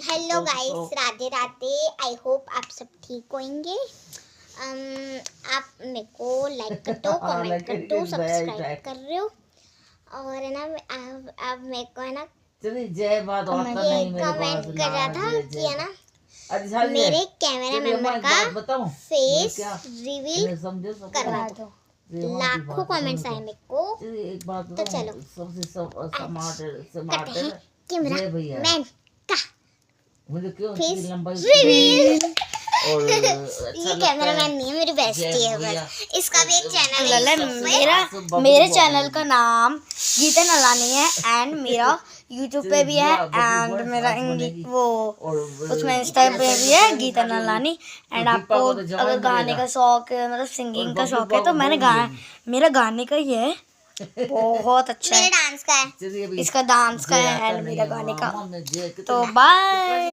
Hello guys, Radhe Radhe. I hope आप सब ठीक होंगे। आप मेरे को लाइक कर दो, कमेंट कर दो, सब्सक्राइब कर रहे हो और है ना। आप मेरे को है ना चलिए जय बात और ये नहीं मेरे कमेंट पास कर रहा ना था कि है ना अच्छा मेरे कैमरा मेंबर का फेस रिवील समझो करवा दो। लाखों कमेंट्स आए मेरे को। एक बात तो चलो सबसे स्मार्ट करते हैं कैमरा भैया मैन का मुझे क्यों फेस लंबाई रिवील। और ये कैमरामैन नहीं है, मेरी बेस्टी है बस। इसका भी एक चैनल है। मेरे चैनल का नाम गीता नलानी है एंड मेरा यूट्यूब पे भी है एंड मेरा वो उसमें इंस्टा पे भी है गीता नलानी। एंड आपको अगर गाने का शौक है, मतलब सिंगिंग का शौक है, तो मेरा गाने का ही है, बहुत अच्छा मेरे है। डांस का है, इसका डांस का है एंड मेरा गाने का। तो बाय।